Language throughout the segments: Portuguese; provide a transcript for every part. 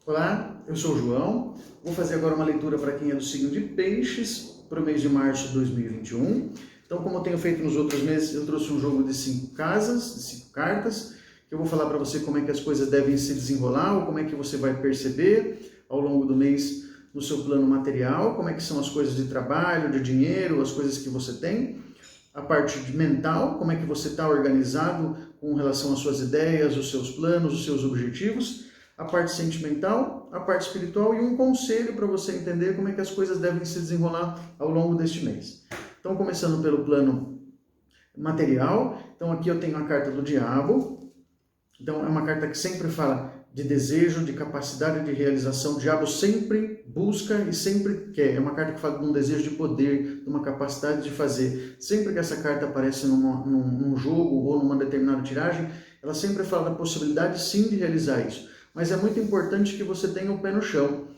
Olá, eu sou o João. Vou fazer agora uma leitura para quem é do signo de Peixes para o mês de março de 2021. Então, como eu tenho feito nos outros meses, eu trouxe um jogo de 5 casas, de 5 cartas, que eu vou falar para você como é que as coisas devem se desenrolar, ou como é que você vai perceber ao longo do mês no seu plano material, como é que são as coisas de trabalho, de dinheiro, as coisas que você tem. A parte mental, como é que você está organizado com relação às suas ideias, os seus planos, os seus objetivos. A parte sentimental, a parte espiritual e um conselho para você entender como é que as coisas devem se desenrolar ao longo deste mês. Então, começando pelo plano material, então aqui eu tenho a carta do Diabo. Então, é uma carta que sempre fala de desejo, de capacidade de realização. O diabo sempre busca e sempre quer. É uma carta que fala de um desejo de poder, de uma capacidade de fazer. Sempre que essa carta aparece num jogo ou numa determinada tiragem, ela sempre fala da possibilidade sim de realizar isso. Mas é muito importante que você tenha o pé no chão.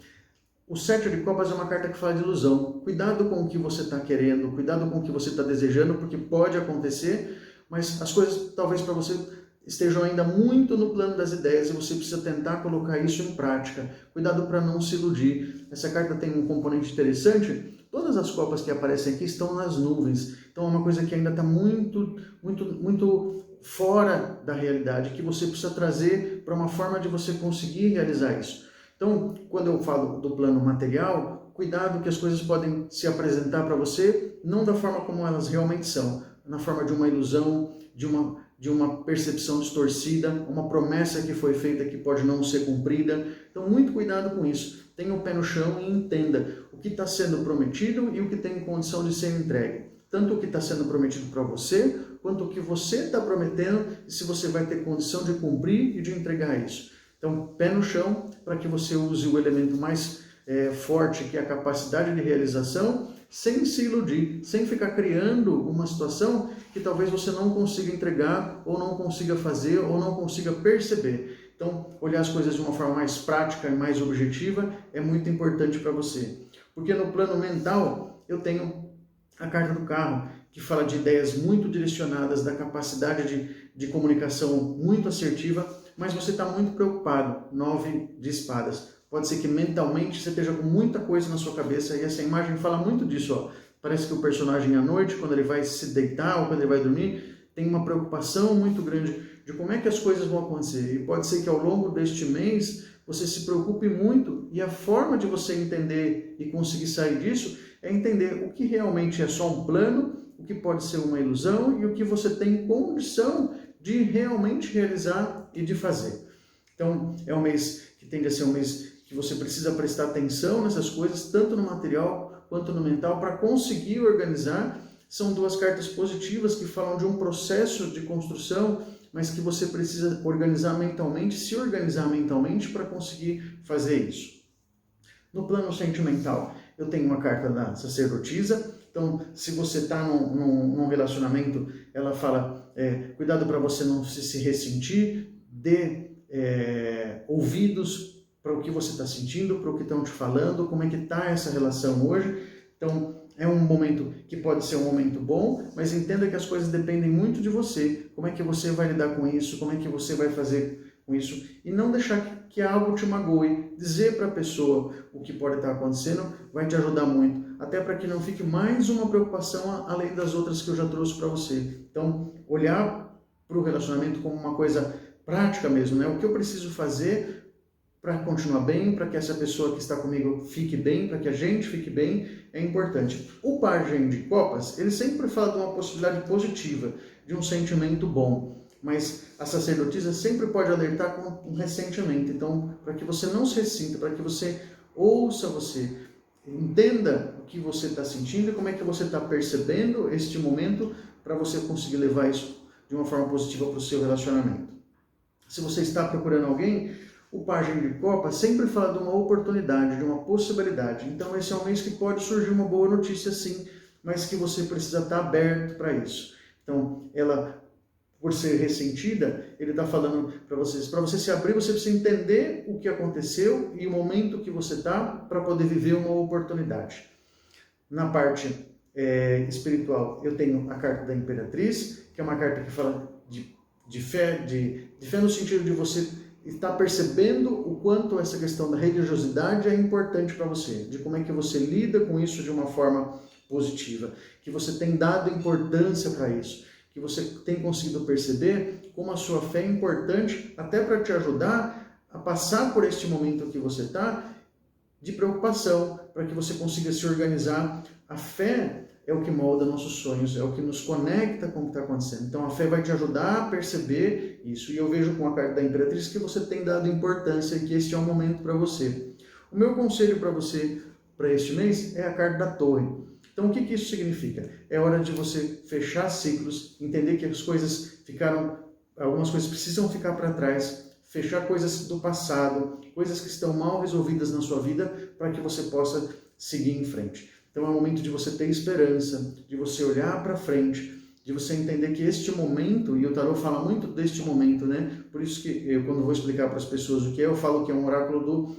O 7 de copas é uma carta que fala de ilusão. Cuidado com o que você está querendo, cuidado com o que você está desejando, porque pode acontecer, mas as coisas talvez para você estejam ainda muito no plano das ideias e você precisa tentar colocar isso em prática. Cuidado para não se iludir. Essa carta tem um componente interessante. Todas as copas que aparecem aqui estão nas nuvens. Então é uma coisa que ainda está muito fora da realidade, que você precisa trazer para uma forma de você conseguir realizar isso. Então, quando eu falo do plano material, cuidado que as coisas podem se apresentar para você não da forma como elas realmente são, na forma de uma ilusão, de uma percepção distorcida, uma promessa que foi feita que pode não ser cumprida. Então, muito cuidado com isso. Tenha o pé no chão e entenda o que está sendo prometido e o que tem condição de ser entregue. Tanto o que está sendo prometido para você, quanto o que você está prometendo e se você vai ter condição de cumprir e de entregar isso. Então, pé no chão para que você use o elemento mais forte, que é a capacidade de realização, sem se iludir, sem ficar criando uma situação que talvez você não consiga entregar, ou não consiga fazer, ou não consiga perceber. Então, olhar as coisas de uma forma mais prática e mais objetiva é muito importante para você. Porque no plano mental, eu tenho a carta do carro, que fala de ideias muito direcionadas, da capacidade de comunicação muito assertiva, mas você está muito preocupado. 9 de espadas. Pode ser que mentalmente você esteja com muita coisa na sua cabeça, e essa imagem fala muito disso. Ó. Parece que o personagem à noite, quando ele vai se deitar ou quando ele vai dormir, tem uma preocupação muito grande de como é que as coisas vão acontecer. E pode ser que ao longo deste mês você se preocupe muito, e a forma de você entender e conseguir sair disso é entender o que realmente é só um plano, o que pode ser uma ilusão e o que você tem condição de realmente realizar e de fazer. Então, é um mês que tende a ser um mês que você precisa prestar atenção nessas coisas, tanto no material quanto no mental, para conseguir organizar. São duas cartas positivas que falam de um processo de construção, mas que você precisa organizar mentalmente, se organizar mentalmente para conseguir fazer isso. No plano sentimental, eu tenho uma carta da sacerdotisa. Então, se você está num relacionamento, ela fala, cuidado para você não se ressentir, dê ouvidos para o que você está sentindo, para o que estão te falando, como é que está essa relação hoje. Então, é um momento que pode ser um momento bom, mas entenda que as coisas dependem muito de você. Como é que você vai lidar com isso, como é que você vai fazer com isso, e não deixar que algo te magoe. Dizer para a pessoa o que pode estar acontecendo vai te ajudar muito, até para que não fique mais uma preocupação além das outras que eu já trouxe para você. Então, olhar para o relacionamento como uma coisa prática mesmo, né? O que eu preciso fazer para continuar bem, para que essa pessoa que está comigo fique bem, para que a gente fique bem, é importante. O pajem de copas, ele sempre fala de uma possibilidade positiva, de um sentimento bom, mas a sacerdotisa sempre pode alertar com um ressentimento. Então, para que você não se ressinta, para que você ouça você, entenda o que você está sentindo e como é que você está percebendo este momento, para você conseguir levar isso de uma forma positiva para o seu relacionamento. Se você está procurando alguém, o pajem de copas sempre fala de uma oportunidade, de uma possibilidade. Então esse é um mês que pode surgir uma boa notícia sim, mas que você precisa estar aberto para isso. Então ela, por ser ressentida, ele está falando para você se abrir, você precisa entender o que aconteceu e o momento que você está para poder viver uma oportunidade. Na parte espiritual, eu tenho a carta da Imperatriz, que é uma carta que fala de fé no sentido de você estar percebendo o quanto essa questão da religiosidade é importante para você, de como é que você lida com isso de uma forma positiva, que você tem dado importância para isso, que você tem conseguido perceber como a sua fé é importante até para te ajudar a passar por este momento que você está de preocupação, para que você consiga se organizar. A fé é o que molda nossos sonhos, é o que nos conecta com o que está acontecendo. Então a fé vai te ajudar a perceber isso. E eu vejo com a carta da Imperatriz que você tem dado importância e que este é um momento para você. O meu conselho para você para este mês é a carta da Torre. Então o que isso significa? É hora de você fechar ciclos, entender que as coisas algumas coisas precisam ficar para trás, fechar coisas do passado, coisas que estão mal resolvidas na sua vida, para que você possa seguir em frente. Então é o momento de você ter esperança, de você olhar para frente, de você entender que este momento, e o tarot fala muito deste momento, né? Por isso que eu, quando vou explicar para as pessoas o que é, eu falo que é um oráculo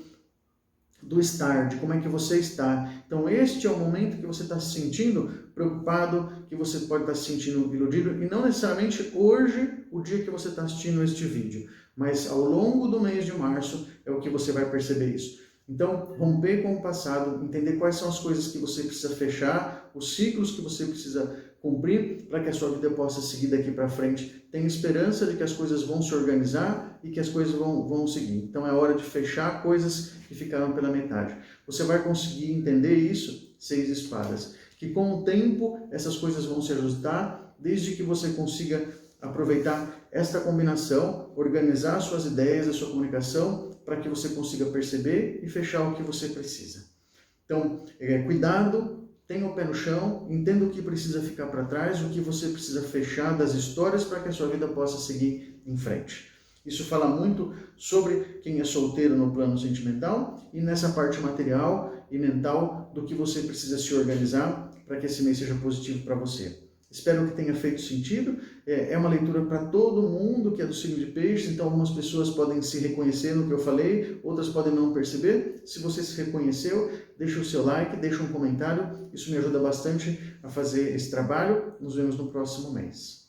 do estar, de como é que você está. Então este é o momento que você está se sentindo preocupado, que você pode estar se sentindo iludido, e não necessariamente hoje, o dia que você está assistindo este vídeo, mas ao longo do mês de março é o que você vai perceber isso. Então, romper com o passado, entender quais são as coisas que você precisa fechar, os ciclos que você precisa cumprir para que a sua vida possa seguir daqui para frente. Tenha esperança de que as coisas vão se organizar e que as coisas vão seguir. Então é hora de fechar coisas que ficaram pela metade. Você vai conseguir entender isso, 6 espadas, que com o tempo essas coisas vão se ajustar, desde que você consiga aproveitar esta combinação, organizar suas ideias, a sua comunicação, para que você consiga perceber e fechar o que você precisa. Então, cuidado, tenha o pé no chão, entenda o que precisa ficar para trás, o que você precisa fechar das histórias para que a sua vida possa seguir em frente. Isso fala muito sobre quem é solteiro no plano sentimental e nessa parte material e mental do que você precisa se organizar para que esse mês seja positivo para você. Espero que tenha feito sentido. É uma leitura para todo mundo que é do signo de Peixes, então algumas pessoas podem se reconhecer no que eu falei, outras podem não perceber. Se você se reconheceu, deixa o seu like, deixa um comentário, isso me ajuda bastante a fazer esse trabalho. Nos vemos no próximo mês.